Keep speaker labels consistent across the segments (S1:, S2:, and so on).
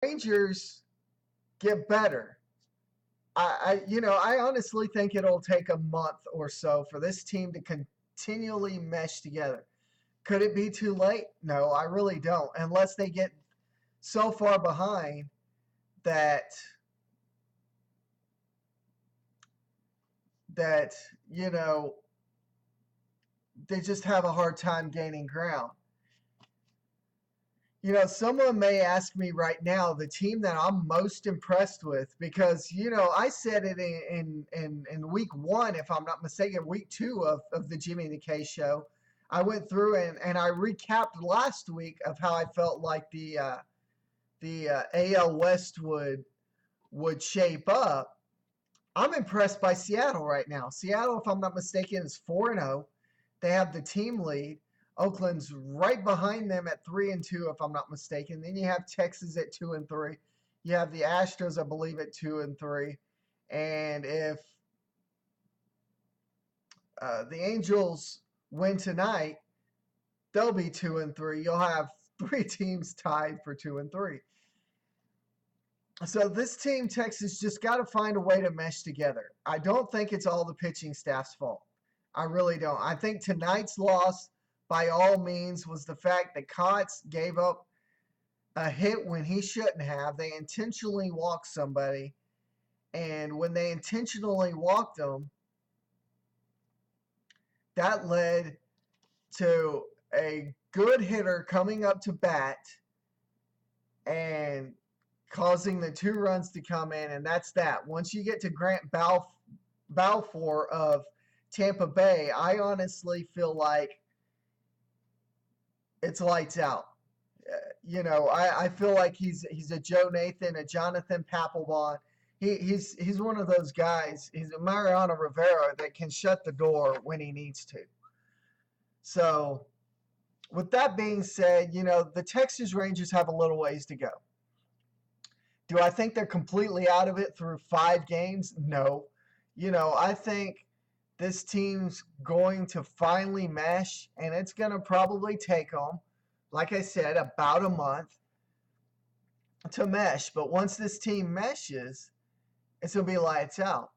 S1: Rangers get better, I honestly think it'll take a month or so for this team to continually mesh together. Could it be too late? No, I really don't. Unless they get so far behind that that you know they just have a hard time gaining ground. Someone may ask me right now the team that I'm most impressed with, because I said it in week one, if I'm not mistaken, week two of the Jimmy and the K show. I went through and I recapped last week of how I felt like the AL West would shape up. I'm impressed by Seattle right now. Seattle, if I'm not mistaken, is 4-0. They have the team lead. Oakland's right behind them at 3-2, if I'm not mistaken. Then you have Texas at 2-3. You have the Astros, I believe, at 2-3. And if the Angels win tonight, they'll be 2-3. You'll have three teams tied for 2-3. So this team, Texas, just got to find a way to mesh together. I don't think it's all the pitching staff's fault. I really don't. I think tonight's loss, by all means, was the fact that Kotz gave up a hit when he shouldn't have. They intentionally walked somebody, and when they intentionally walked them, that led to a good hitter coming up to bat and causing the 2 runs to come in, and that's that. Once you get to Grant Balfour of Tampa Bay, I honestly feel like it's lights out. I feel like he's a Joe Nathan, a Jonathan Papelbon. He's one of those guys. He's a Mariano Rivera that can shut the door when he needs to. So, with that being said, the Texas Rangers have a little ways to go. Do I think they're completely out of it through 5 games? No. I think this team's going to finally mesh, and it's going to probably take them, like I said, about a month to mesh. But once this team meshes, it's going to be lights out.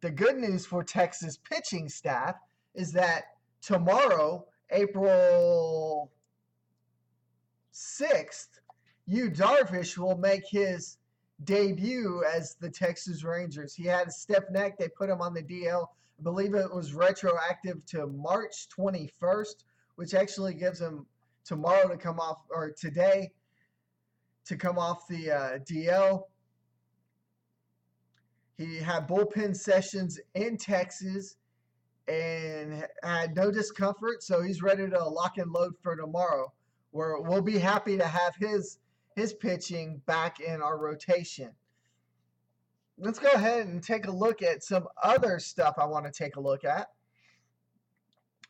S1: The good news for Texas pitching staff is that tomorrow, April 6th, Yu Darvish will make his debut as the Texas Rangers. He had a stiff neck. They put him on the DL. I believe it was retroactive to March 21st, which actually gives him tomorrow to come off, or today to come off the DL. He had bullpen sessions in Texas and had no discomfort, so he's ready to lock and load for tomorrow, where we'll be happy to have his pitching back in our rotation. Let's go ahead and take a look at some other stuff I want to take a look at.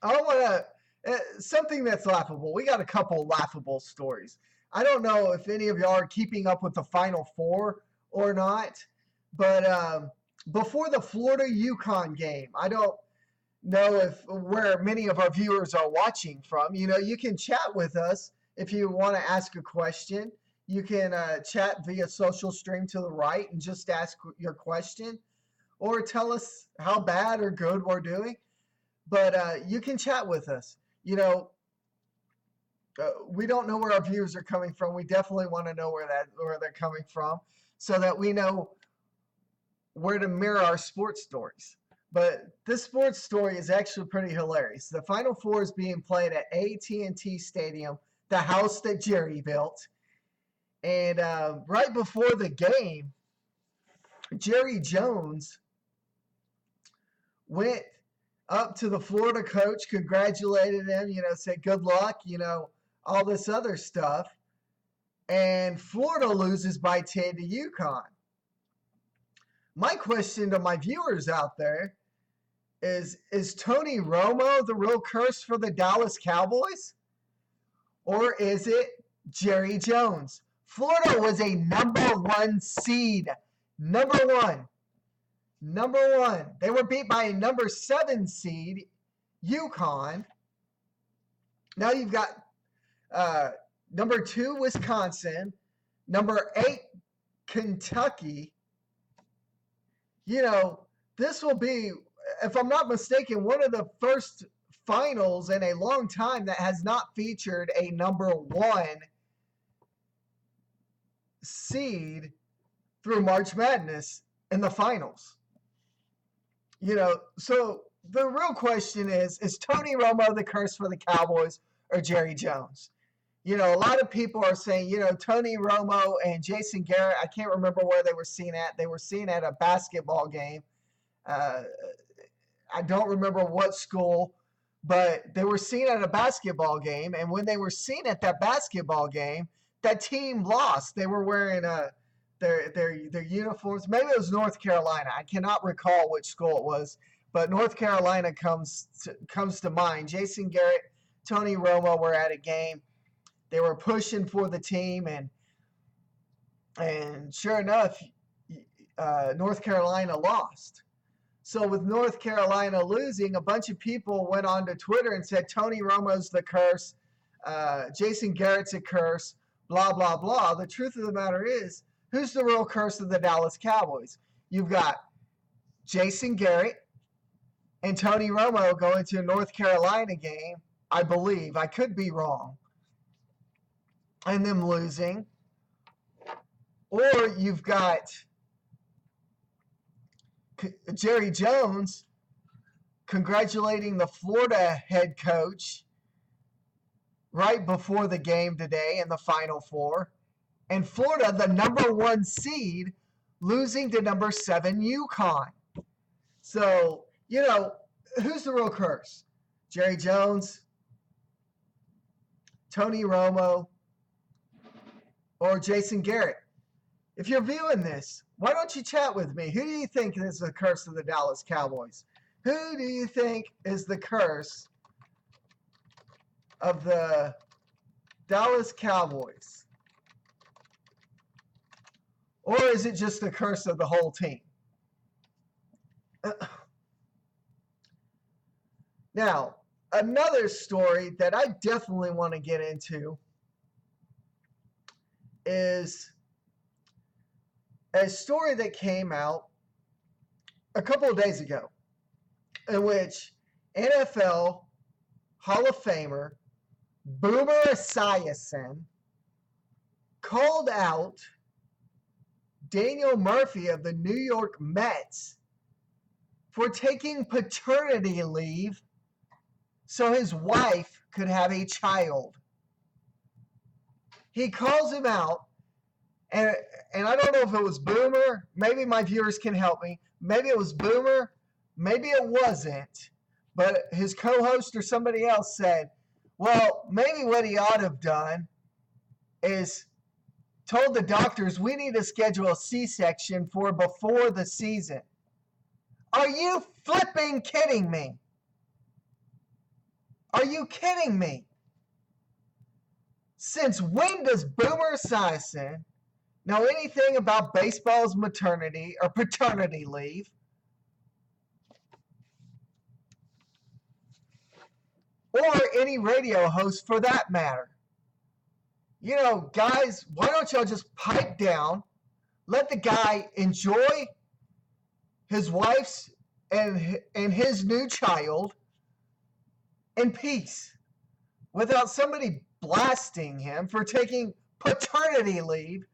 S1: I want to something that's laughable. We got a couple laughable stories. I don't know if any of y'all are keeping up with the Final Four or not, but before the Florida-UConn game, I don't know where many of our viewers are watching from. You can chat with us if you want to ask a question. You can chat via social stream to the right and just ask your question, or tell us how bad or good we're doing. But you can chat with us. We don't know where our viewers are coming from. We definitely want to know where they're coming from, so that we know where to mirror our sports stories. But this sports story is actually pretty hilarious. The Final Four is being played at AT&T Stadium, the house that Jerry built. And right before the game, Jerry Jones went up to the Florida coach, congratulated him, said good luck, all this other stuff. And Florida loses by 10 to UConn. My question to my viewers out there is Tony Romo the real curse for the Dallas Cowboys? Or is it Jerry Jones? Florida was a number 1 seed. Number one. They were beat by a number 7 seed, UConn. Now you've got number 2, Wisconsin. Number 8, Kentucky. This will be, if I'm not mistaken, one of the first finals in a long time that has not featured a number 1 seed through March Madness in the finals. So the real question is Tony Romo the curse for the Cowboys or Jerry Jones? A lot of people are saying, Tony Romo and Jason Garrett, I can't remember where they were seen at. They were seen at a basketball game. I don't remember what school, but they were seen at a basketball game. And when they were seen at that basketball game, that team lost. They were wearing their uniforms. Maybe it was North Carolina. I cannot recall which school it was, but North Carolina comes to mind. Jason Garrett, Tony Romo were at a game. They were pushing for the team, and sure enough, North Carolina lost. So with North Carolina losing, a bunch of people went on to Twitter and said, Tony Romo's the curse, Jason Garrett's a curse, blah, blah, blah. The truth of the matter is, who's the real curse of the Dallas Cowboys? You've got Jason Garrett and Tony Romo going to a North Carolina game, I believe. I could be wrong. And them losing. Or you've got Jerry Jones congratulating the Florida head coach right before the game today in the Final Four. And Florida, the number 1 seed, losing to number 7 UConn. So, who's the real curse? Jerry Jones, Tony Romo, or Jason Garrett? If you're viewing this, why don't you chat with me? Who do you think is the curse of the Dallas Cowboys? Who do you think is the curse of the Dallas Cowboys? Or is it just the curse of the whole team? Now, another story that I definitely want to get into is a story that came out a couple of days ago in which NFL Hall of Famer Boomer Esiason called out Daniel Murphy of the New York Mets for taking paternity leave so his wife could have a child. He calls him out, and I don't know if it was Boomer. Maybe my viewers can help me. Maybe it was Boomer. Maybe it wasn't. But his co-host or somebody else said, well, maybe what he ought to have done is told the doctors we need to schedule a C-section for before the season. Are you flipping kidding me? Are you kidding me? Since when does Boomer Esiason know anything about baseball's maternity or paternity leave? Or any radio host for that matter? Guys, why don't y'all just pipe down, let the guy enjoy his wife's and his new child in peace without somebody blasting him for taking paternity leave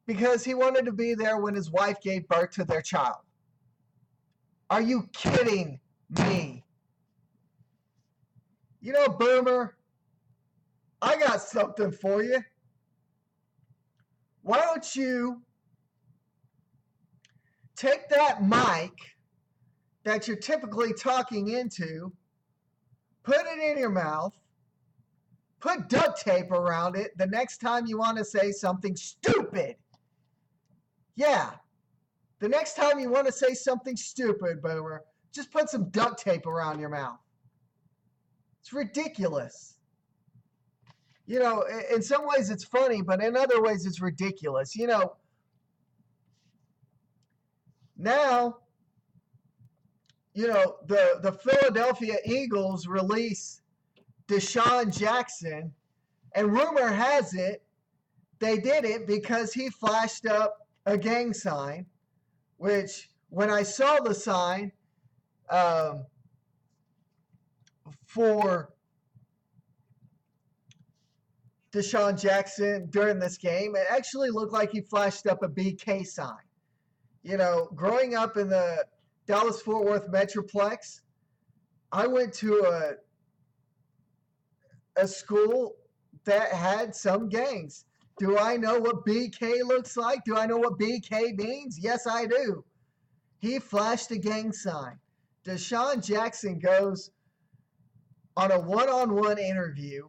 S1: because he wanted to be there when his wife gave birth to their child. Are you kidding me? Boomer, I got something for you. Why don't you take that mic that you're typically talking into, put it in your mouth, put duct tape around it the next time you want to say something stupid. Yeah, the next time you want to say something stupid, Boomer, just put some duct tape around your mouth. It's ridiculous. In some ways it's funny, but in other ways it's ridiculous. Now, the Philadelphia Eagles release Deshaun Jackson, and rumor has it they did it because he flashed up a gang sign, which when I saw the sign for Deshaun Jackson during this game, it actually looked like he flashed up a BK sign. You know, growing up in the Dallas-Fort Worth Metroplex, I went to a school that had some gangs. Do I know what BK looks like? Do I know what BK means? Yes, I do. He flashed a gang sign. Deshaun Jackson goes on a one-on-one interview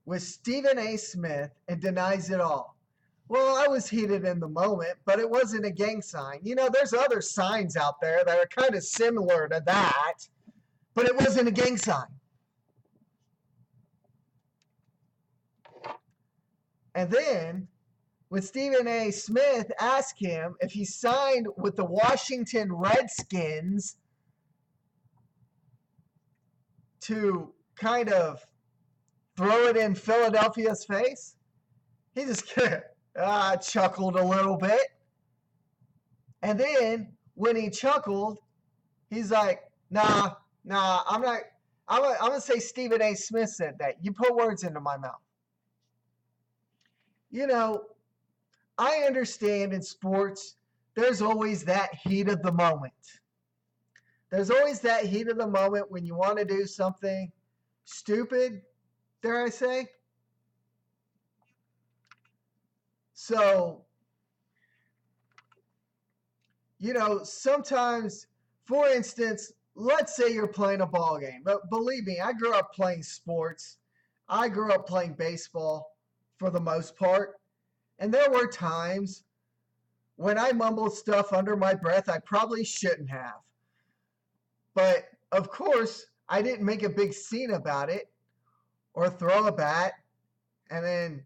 S1: with Stephen A. Smith and denies it all. Well, I was heated in the moment, but it wasn't a gang sign. You know, there's other signs out there that are kind of similar to that, but it wasn't a gang sign. And then when Stephen A. Smith asked him if he signed with the Washington Redskins to kind of throw it in Philadelphia's face, he just chuckled a little bit. And then when he chuckled, he's like, nah, I'm not. I'm going to say Stephen A. Smith said that. You put words into my mouth. You know, I understand in sports, there's always that heat of the moment. There's always that heat of the moment when you want to do something stupid, dare I say. So, you know, sometimes, for instance, let's say you're playing a ball game. But believe me, I grew up playing sports. I grew up playing baseball for the most part. And there were times when I mumbled stuff under my breath I probably shouldn't have. But, of course, I didn't make a big scene about it or throw a bat and then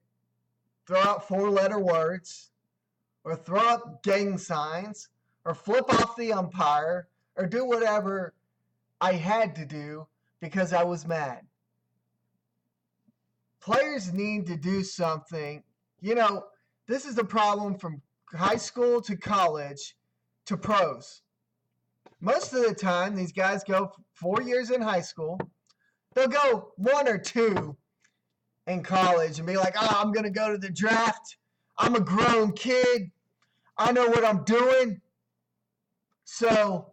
S1: throw out 4-letter words or throw up gang signs or flip off the umpire or do whatever I had to do because I was mad. Players need to do something. You know, this is the problem from high school to college to pros. Most of the time, these guys go 4 years in high school. They'll go 1 or 2 in college and be like, I'm going to go to the draft. I'm a grown kid. I know what I'm doing. So,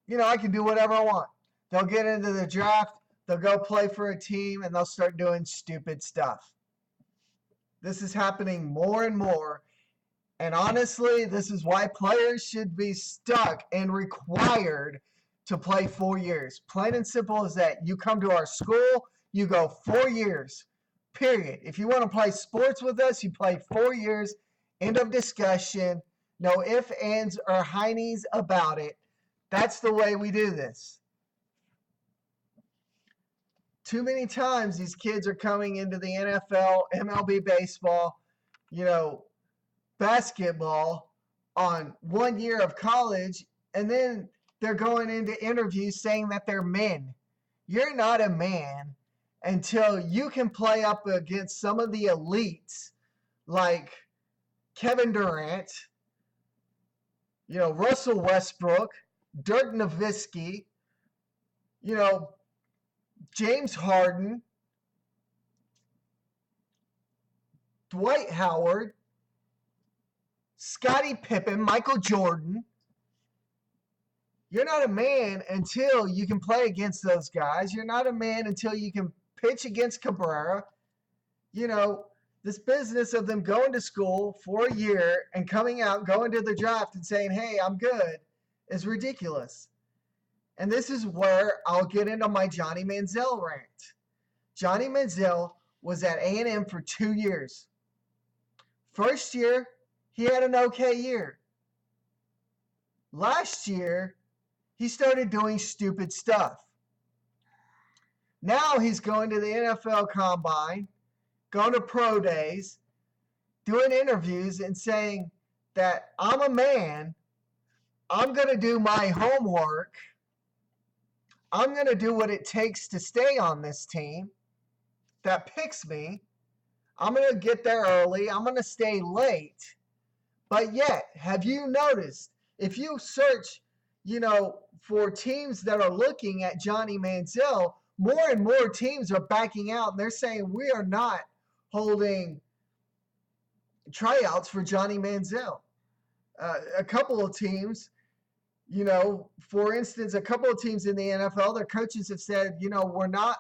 S1: you know, I can do whatever I want. They'll get into the draft. They'll go play for a team, and they'll start doing stupid stuff. This is happening more and more. And honestly, this is why players should be stuck and required to play 4 years. Plain and simple as that. You come to our school, you go 4 years, period. If you want to play sports with us, you play 4 years. End of discussion. No ifs, ands, or heinies about it. That's the way we do this. Too many times these kids are coming into the NFL, MLB baseball, you know, basketball on 1 year of college, and then they're going into interviews saying that they're men. You're not a man until you can play up against some of the elites like Kevin Durant, you know, Russell Westbrook, Dirk Nowitzki, you know, James Harden, Dwight Howard, Scottie Pippen, Michael Jordan. You're not a man until you can play against those guys. You're not a man until you can pitch against Cabrera. You know, this business of them going to school for a year and coming out, going to the draft and saying, hey, I'm good, is ridiculous. And this is where I'll get into my Johnny Manziel rant. Johnny Manziel was at A&M for 2 years. First year, he had an okay year. Last year, he started doing stupid stuff. Now he's going to the NFL Combine, going to pro days, doing interviews and saying that I'm a man, I'm going to do my homework, I'm going to do what it takes to stay on this team that picks me. I'm going to get there early. I'm going to stay late. But yet, have you noticed, if you search, for teams that are looking at Johnny Manziel, more and more teams are backing out and they're saying we are not holding tryouts for Johnny Manziel. A couple of teams, for instance, a couple of teams in the NFL, their coaches have said, we're not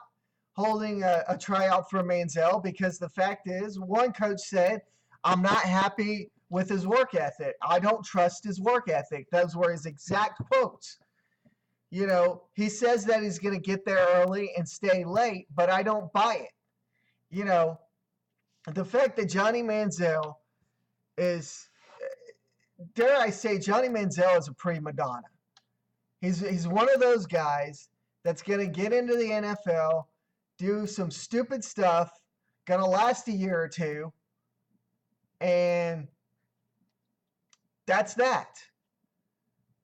S1: holding a tryout for Manziel because the fact is, one coach said, I'm not happy with his work ethic. I don't trust his work ethic. Those were his exact quotes. He says that he's going to get there early and stay late, but I don't buy it. The fact that Johnny Manziel is, dare I say, Johnny Manziel is a prima donna. He's one of those guys that's going to get into the NFL, do some stupid stuff, going to last a year or two, and that's that.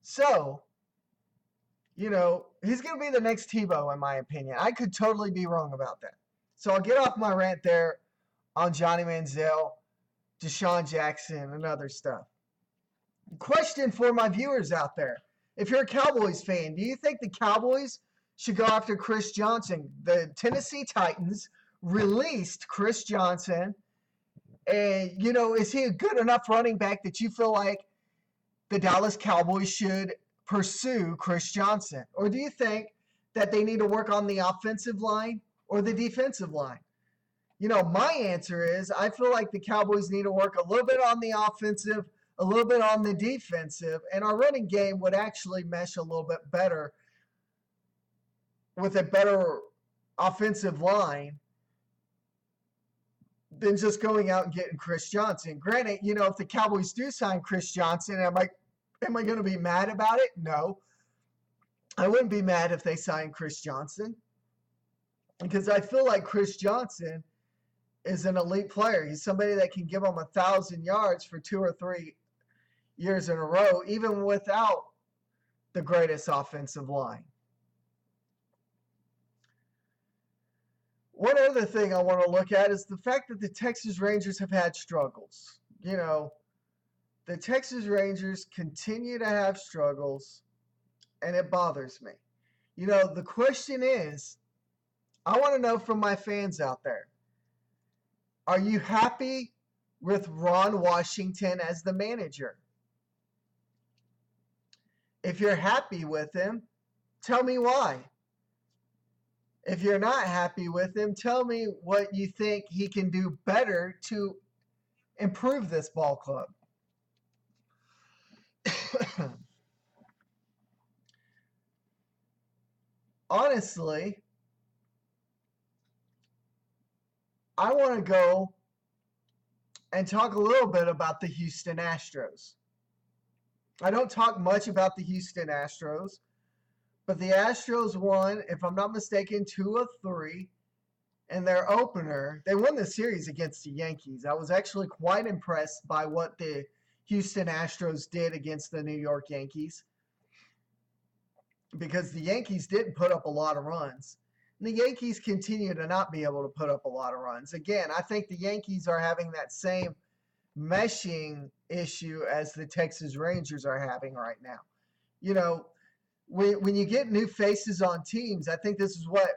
S1: So, he's going to be the next Tebow, in my opinion. I could totally be wrong about that. So I'll get off my rant there on Johnny Manziel, Deshaun Jackson, and other stuff. Question for my viewers out there. If you're a Cowboys fan, do you think the Cowboys should go after Chris Johnson? The Tennessee Titans released Chris Johnson. And, is he a good enough running back that you feel like the Dallas Cowboys should pursue Chris Johnson? Or do you think that they need to work on the offensive line or the defensive line? My answer is I feel like the Cowboys need to work a little bit on the offensive, a little bit on the defensive, and our running game would actually mesh a little bit better with a better offensive line than just going out and getting Chris Johnson. Granted, if the Cowboys do sign Chris Johnson, am I going to be mad about it? No. I wouldn't be mad if they signed Chris Johnson because I feel like Chris Johnson is an elite player. He's somebody that can give them 1,000 yards for 2 or 3 years in a row, even without the greatest offensive line. One other thing I want to look at is the fact that the Texas Rangers have had struggles. The Texas Rangers continue to have struggles, and it bothers me. The question is, I want to know from my fans out there, are you happy with Ron Washington as the manager? If you're happy with him, tell me why. If you're not happy with him, tell me what you think he can do better to improve this ball club. Honestly, I want to go and talk a little bit about the Houston Astros. I don't talk much about the Houston Astros, but the Astros won, if I'm not mistaken, 2 of 3 in their opener. They won the series against the Yankees. I was actually quite impressed by what the Houston Astros did against the New York Yankees because the Yankees didn't put up a lot of runs. And the Yankees continue to not be able to put up a lot of runs. Again, I think the Yankees are having that same meshing issue as the Texas Rangers are having right now. When you get new faces on teams, I think this is what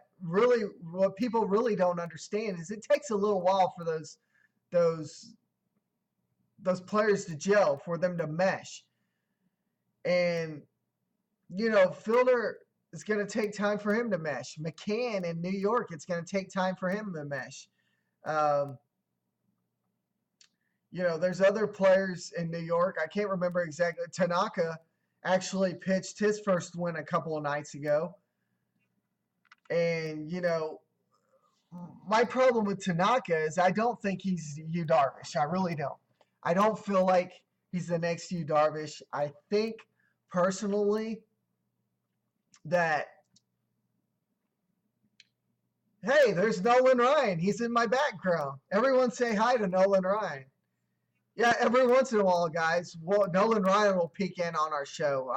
S1: people really don't understand is it takes a little while for those players to gel, for them to mesh. And, Fielder, it's going to take time for him to mesh. McCann in New York, it's going to take time for him to mesh. There's other players in New York. I can't remember exactly. Tanaka actually pitched his first win a couple of nights ago. And, my problem with Tanaka is I don't think he's Yu Darvish. I really don't. I don't feel like he's the next Yu Darvish. I think personally that, hey, there's Nolan Ryan. He's in my background. Everyone say hi to Nolan Ryan. Yeah, every once in a while, guys, Nolan Ryan will peek in on our show.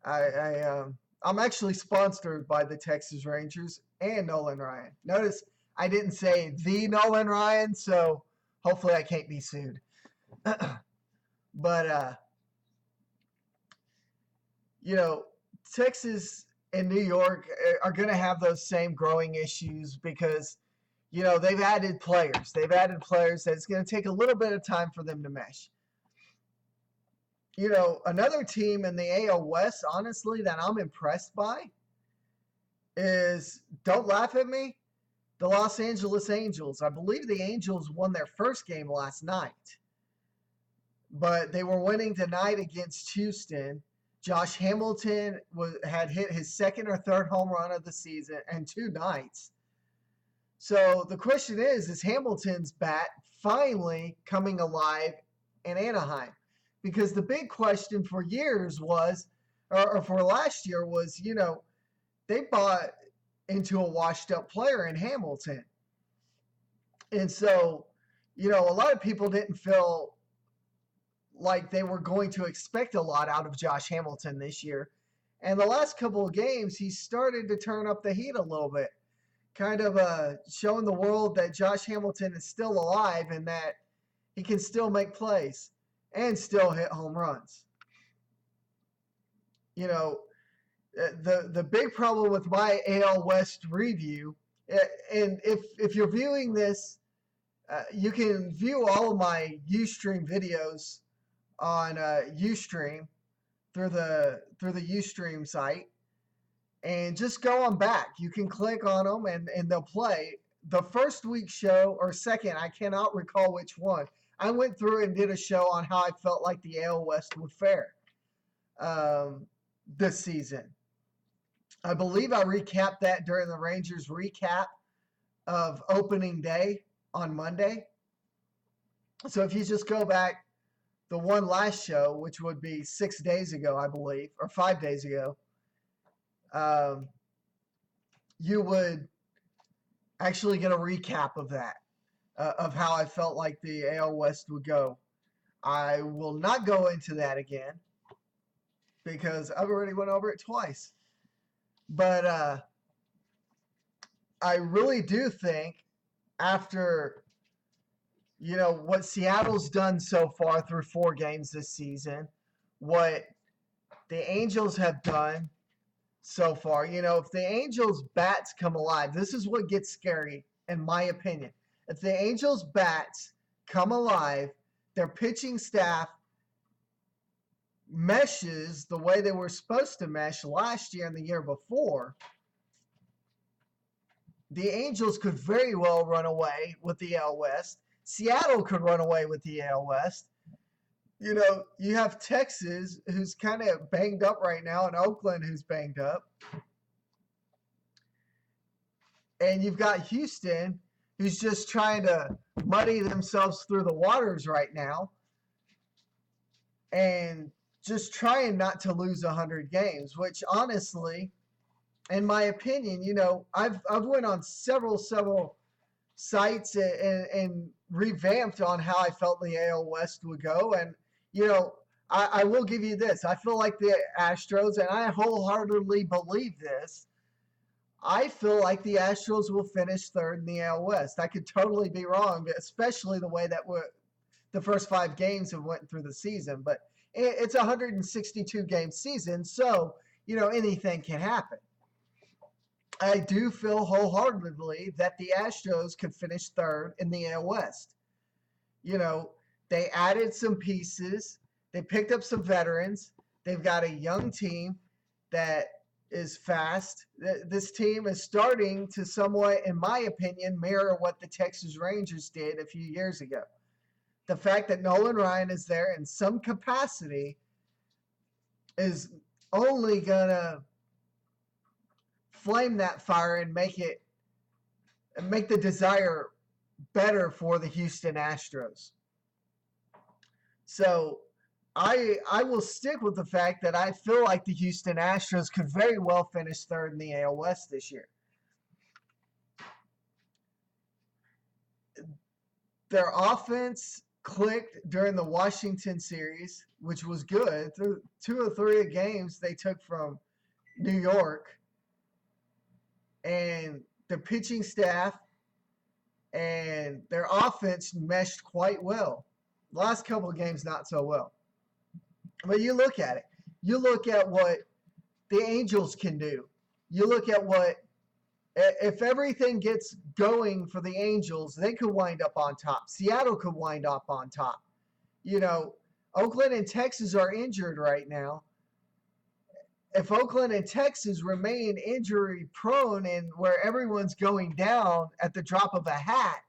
S1: I'm actually sponsored by the Texas Rangers and Nolan Ryan. Notice I didn't say the Nolan Ryan, so hopefully I can't be sued. But you know, Texas and New York are going to have those same growing issues because they've added players. They've added players that it's going to take a little bit of time for them to mesh. Another team in the AL West, honestly, that I'm impressed by is, don't laugh at me, the Los Angeles Angels. I believe the Angels won their first game last night, but they were winning tonight against Houston. Josh Hamilton had hit his second or third home run of the season and 2 nights. So the question is Hamilton's bat finally coming alive in Anaheim? Because the big question for years was, or for last year was, they bought into a washed up player in Hamilton. And so, a lot of people didn't feel like they were going to expect a lot out of Josh Hamilton this year. And the last couple of games, he started to turn up the heat a little bit, kind of showing the world that Josh Hamilton is still alive and that he can still make plays and still hit home runs. The big problem with my AL West review, and if you're viewing this, you can view all of my Ustream videos on Ustream through the Ustream site, and just go on back. You can click on them and they'll play. The first week's show, or second, I cannot recall which one, I went through and did a show on how I felt like the AL West would fare this season. I believe I recapped that during the Rangers recap of opening day on Monday. So if you just go back the one last show, which would be 6 days ago, I believe, or 5 days ago, you would actually get a recap of that, of how I felt like the AL West would go. I will not go into that again because I've already went over it twice. But I really do think after what Seattle's done so far through 4 games this season, what the Angels have done so far, if the Angels' bats come alive, this is what gets scary, in my opinion. If the Angels' bats come alive, their pitching staff meshes the way they were supposed to mesh last year and the year before, the Angels could very well run away with the AL West. Seattle could run away with the AL West. You have Texas, who's kind of banged up right now, and Oakland, who's banged up. And you've got Houston, who's just trying to muddy themselves through the waters right now and just trying not to lose 100 games, which honestly, in my opinion, I've went on several sites and revamped on how I felt the AL West would go. And, I will give you this. I feel like the Astros, and I wholeheartedly believe this, I feel like the Astros will finish third in the AL West. I could totally be wrong, especially the way that the first 5 games have went through the season. But it's a 162-game season, so, anything can happen. I do feel wholeheartedly that the Astros could finish third in the AL West. They added some pieces. They picked up some veterans. They've got a young team that is fast. This team is starting to somewhat, in my opinion, mirror what the Texas Rangers did a few years ago. The fact that Nolan Ryan is there in some capacity is only going to flame that fire and make the desire better for the Houston Astros. So I will stick with the fact that I feel like the Houston Astros could very well finish third in the AL West this year. Their offense clicked during the Washington series, which was good. 2 or 3 games they took from New York. And the pitching staff and their offense meshed quite well. Last couple of games, not so well. But you look at it. You look at what the Angels can do. You look at what, if everything gets going for the Angels, they could wind up on top. Seattle could wind up on top. You know, Oakland and Texas are injured right now. If Oakland and Texas remain injury prone and where everyone's going down at the drop of a hat,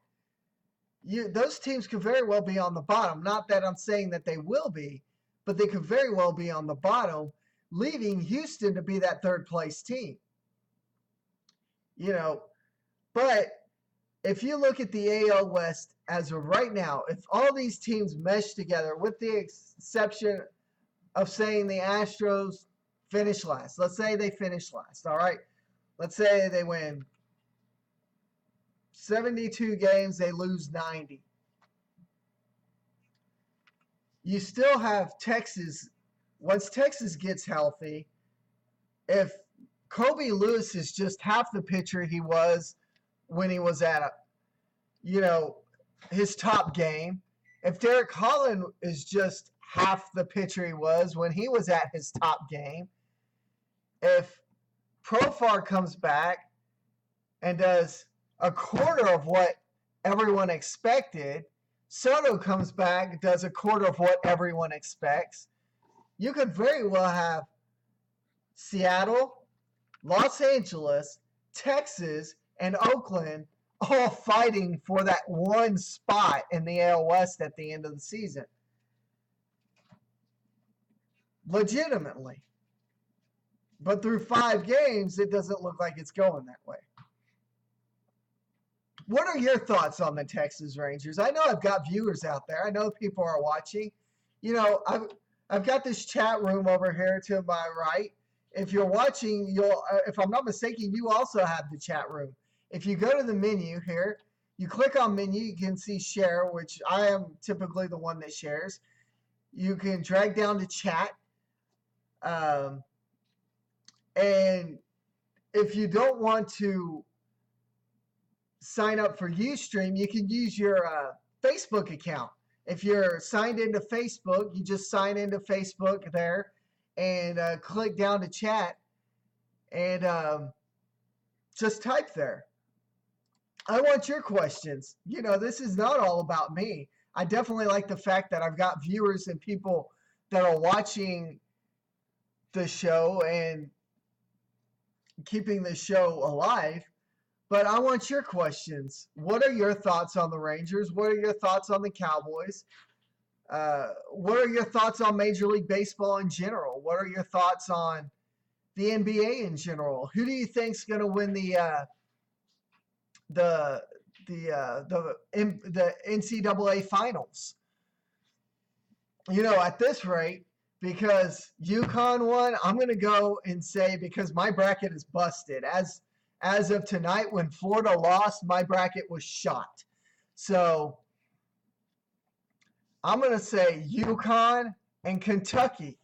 S1: those teams could very well be on the bottom. Not that I'm saying that they will be, but they could very well be on the bottom, leaving Houston to be that third place team. You know, but if you look at the AL West as of right now, if all these teams mesh together, with the exception of saying the Astros finish last. Let's say they finish last, all right? Let's say they win 72 games, they lose 90. You still have Texas. Once Texas gets healthy, if Kobe Lewis is just half the pitcher he was when he was at his top game, if Derek Holland is just half the pitcher he was when he was at his top game, if Profar comes back and does a quarter of what everyone expected, Soto comes back, does a quarter of what everyone expects, you could very well have Seattle, Los Angeles, Texas, and Oakland all fighting for that one spot in the AL West at the end of the season. Legitimately. But through 5 games, it doesn't look like it's going that way. What are your thoughts on the Texas Rangers? I know I've got viewers out there. I know people are watching. You know, I've got this chat room over here to my right. If you're watching, if I'm not mistaken, you also have the chat room. If you go to the menu here, you click on menu, you can see share, which I am typically the one that shares. You can drag down to chat. And if you don't want to sign up for Ustream, you can use your Facebook account. If you're signed into Facebook, you just sign into Facebook there and click down to chat and just type there. I want your questions. You know, this is not all about me. I definitely like the fact that I've got viewers and people that are watching the show and keeping the show alive. But I want your questions. What are your thoughts on the Rangers? What are your thoughts on the Cowboys? What are your thoughts on Major League Baseball in general? What are your thoughts on the NBA in general? Who do you think's going to win the NCAA finals? You know, at this rate, because UConn won, I'm going to go and say, because my bracket is busted. As of tonight, when Florida lost, my bracket was shot. So I'm going to say UConn and Kentucky.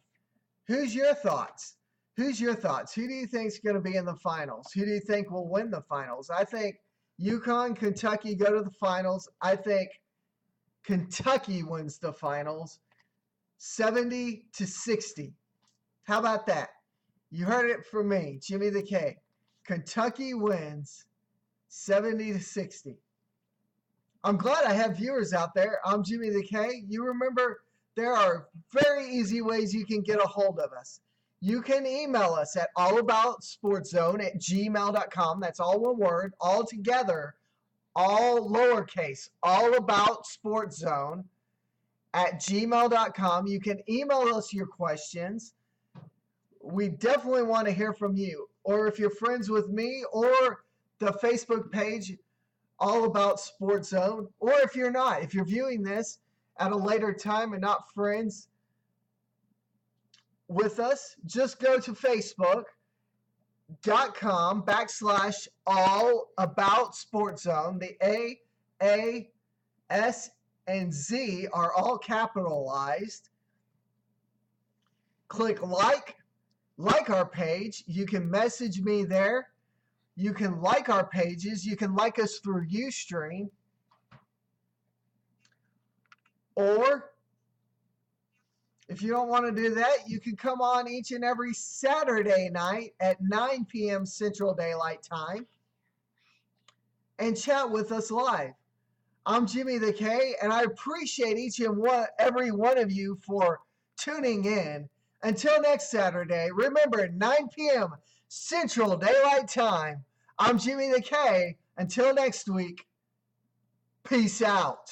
S1: Who's your thoughts? Who's your thoughts? Who do you think is going to be in the finals? Who do you think will win the finals? I think UConn, Kentucky go to the finals. I think Kentucky wins the finals 70-60. How about that? You heard it from me, Jimmy the K. Kentucky wins 70-60. I'm glad I have viewers out there. I'm Jimmy the K. You remember, there are very easy ways you can get a hold of us. You can email us at allaboutsportszone@gmail.com. That's all one word, all together, all lowercase, allaboutsportszone@gmail.com. You can email us your questions. We definitely want to hear from you. Or if you're friends with me, or the Facebook page, All About Sports Zone. Or if you're not, if you're viewing this at a later time and not friends with us, just go to facebook.com/allaboutsportszone. The A, S, and Z are all capitalized. Click like our page. You can message me there. You can like our pages. You can like us through Ustream. Or if you don't want to do that, you can come on each and every Saturday night at 9 p.m. Central Daylight Time and chat with us live. I'm Jimmy the K, and I appreciate each and every one of you for tuning in. Until next Saturday, remember 9 p.m. Central Daylight Time. I'm Jimmy the K. Until next week, peace out.